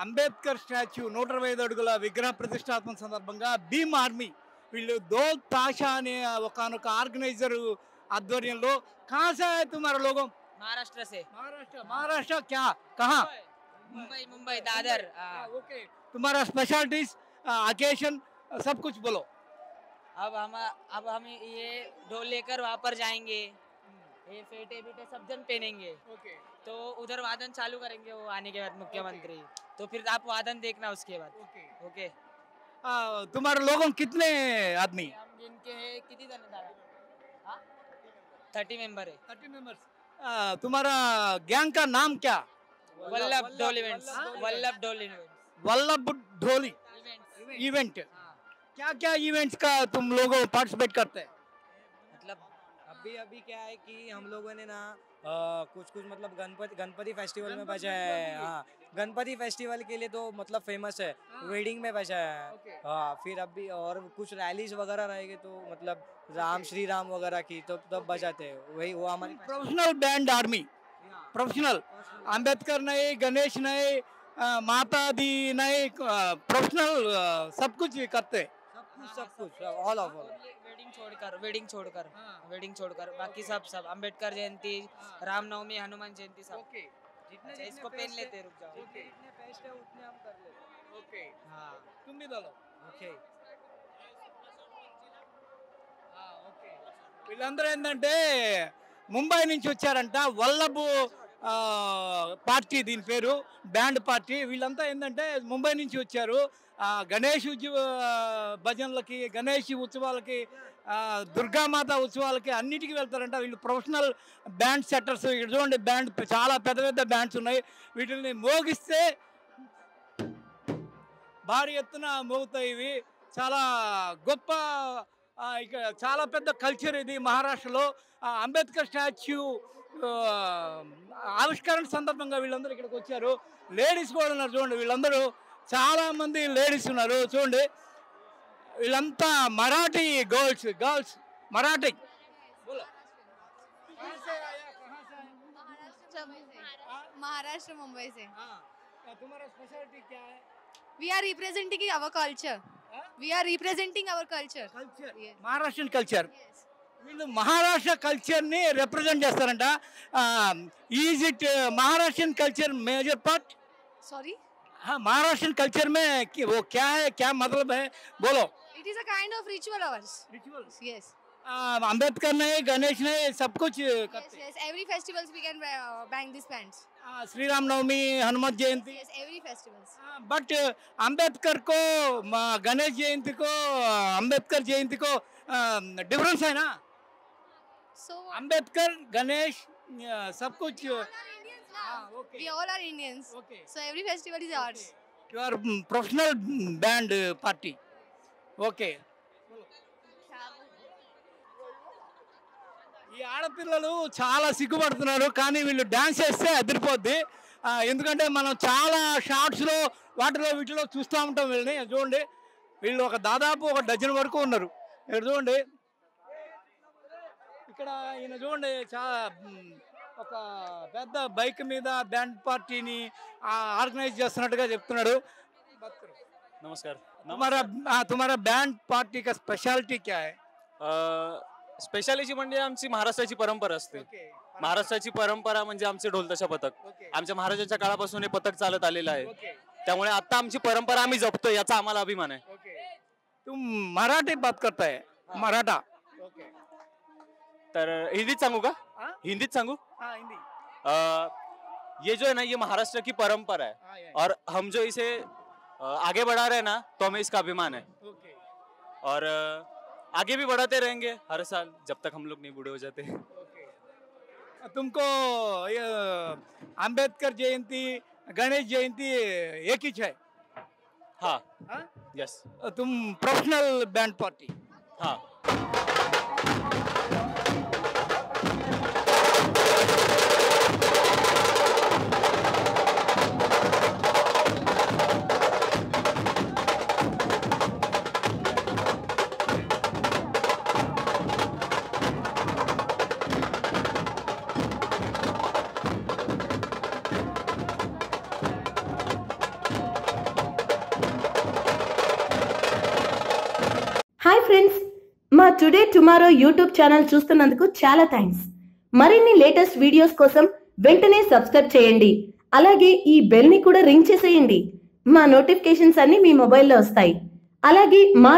Ambedkar statue 125 అడుగుల విగ్రహ ప్రతిష్టాపన సందర్భంగా భీమ్ ఆర్మీ వీళ్ళు దోల్ తాషా అనే ఒకనొక ఆర్గనైజర్ ఆధ్వర్యంలో कहाँ से आए तुम्हारे लोगों महाराष्ट्र से। महाराष्ट्र क्या कहाँ मुंबई मुंबई दादर। ओके तुम्हारा स्पेशलिटीज अकेशन सब कुछ बोलो अब हम ये ढोल लेकर वहाँ पर जाएंगे, ये फेटे बीटे सब जन पहनेंगे, तो उधर वादन चालू करेंगे वो आने के बाद मुख्यमंत्री, तो फिर आप वादन देखना उसके बाद। ओके तुम्हारे लोगों कितने आदमी हम गिनके हैं कितनी जन था? 30 मेंबर है। 30 मेंबर्स तुम्हारा गैंग का नाम क्या वल्लभ ढोल इवेंट्स। वल्लभ ढोल इवेंट्स। वल्लभ ढोली इवेंट क्या क्या इवेंट्स का तुम लोग पार्टिसिपेट करते हैं मतलब अभी अभी क्या है कि हम लोगों ने ना कुछ कुछ मतलब गणपति फेस्टिवल में बजा है। हाँ, गणपति फेस्टिवल के लिए तो मतलब फेमस है, वेडिंग में बजा है। हाँ, फिर अभी और कुछ रैलीज वगैरह रहेंगे तो मतलब राम श्री राम वगैरह की तो तब बजाते हैं, वही वो हमारी professional band army professional Ambedkar नहीं गणेश नहीं माता दी नहीं प्रोफेशनल सब कुछ करते हैं सब कुछ ऑल ऑफ ऑल। वेडिंग छोड़कर बाकी सब अंबेडकर जयंती, रामनवमी, हनुमान जयंती सब। अच्छा, इसको पेन लेते रुक जाओ। जितने फेस्ट है उतने हम कर लेते। ओके हाँ तुम भी डालो ओके ఓకే వీళ్ళందరూ ఏంటంటే ముంబై నుంచి వచ్చారంట వల్లభ్ పార్టీ దీని పేరు బ్యాండ్ పార్టీ వీళ్ళంతా ఏంటంటే ముంబై నుంచి వచ్చారు గణేష్ భజనలకి గణేష్ ఉత్సవాలకి దుర్గామాత ఉత్సవాలకి అన్నిటికీ వెళ్తారంట వీళ్ళు ప్రొఫెషనల్ బ్యాండ్ సెట్టర్స్ ఇక్కడ చూడండి బ్యాండ్ చాలా పెద్ద పెద్ద బ్యాండ్స్ ఉన్నాయి వీటిని మోగిస్తే భారీ ఎత్తున మోగుతాయి ఇవి చాలా గొప్ప ఇక చాలా పెద్ద కల్చర్ ఇది మహారాష్ట్రలో అంబేద్కర్ స్టాచ్యూ ఆవిష్కరణ సందర్భంగా వీళ్ళందరూ ఇక్కడికి వచ్చారు లేడీస్ కూడా ఉన్నారు చూడండి వీళ్ళందరూ చాలామంది లేడీస్ ఉన్నారు చూడండి వీళ్ళంతా మరాఠీ గర్ల్స్ మరాఠీ महाराष्ट्र मुंबई से। तुम्हारा स्पेशलिटी क्या है We are representing our culture. We are representing our culture. Culture Yes. Maharashtrian culture Yes. వీళ్ళు మహారాష్ట్ర కల్చర్ని రిప్రజెంట్ చేస్తారంట is it Maharashtrian culture major part Sorry? हाँ महाराष्ट्रन कल्चर में वो क्या है क्या मतलब है बोलो It is a kind of ritual ours. Rituals Yes. Ambedkar ने गणेश ने सब कुछ Yes, करते yes. Every festivals we can bang these bands. Shri Ram Navami Hanumat Jayanti Yes, every festivals. But Ambedkar को गणेश जयंती को अंबेडकर जयंती को डिफरेंस है ना So अंबेडकर गणेश सब कुछ we all are Indians now. okay. We all are Indians. Okay. So every festival is ours. You are professional band party. Okay. ఈ ఆడపిల్లలు చాలా సిగ్గుపడుతున్నారు కానీ వీళ్ళు డ్యాన్స్ చేస్తే అదిరిపోద్ది ఎందుకంటే మనం చాలా షార్ట్స్లో వాటిలో వీటిలో చూస్తూ ఉంటాం వీళ్ళని చూడండి వీళ్ళు దాదాపు ఒక డజన్ వరకు ఉన్నారు ఇక్కడ చూడండి ఇక్కడ ఈయన చూడండి చాలా ఒక పెద్ద బైక్ మీద బ్యాండ్ పార్టీని ఆర్గనైజ్ చేస్తున్నట్టుగా చెప్తున్నాడు नमस्कार। तुम्हारा बैंड पार्टी का स्पेशलिटी क्या है स्पेशालिटी म्हणजे आमची महाराष्ट्राची परंपरा असते। महाराष्ट्राची परंपरा म्हणजे आमचे ढोलताशा पथक आमच्या महाराजांच्या काळापासून हे पथक चालत आलेलं आहे त्यामुळे आता आमची परंपरा आम्ही जपतोय याचा आम्हाला अभिमान आहे। तुम मराठी बात करताय मराठा तर हिंदीत सांगू का हिंदीत सांगू हिंदी ये जो है ना ये महाराष्ट्र की परंपरा है और हम जो इसे आगे बढ़ा रहे हैं ना तो हमें इसका अभिमान है और आगे भी बढ़ाते रहेंगे हर साल जब तक हम लोग नहीं बूढ़े हो जाते। तुमको अंबेडकर जयंती गणेश जयंती एक ही है हाँ यस तुम प्रोफेशनल बैंड पार्टी हाँ హాయ్ ఫ్రెండ్స్, మా టుడే టుమారో యూట్యూబ్ ఛానల్ చూస్తున్నందుకు చాలా థ్యాంక్స్. మరిన్ని లేటెస్ట్ వీడియోస్ కోసం వెంటనే సబ్స్క్రైబ్ చేయండి. అలాగే ఈ బెల్ ని కూడా రింగ్ చేసేయండి. మా నోటిఫికేషన్స్ అన్ని మీ మొబైల్లో వస్తాయి. అలాగే మా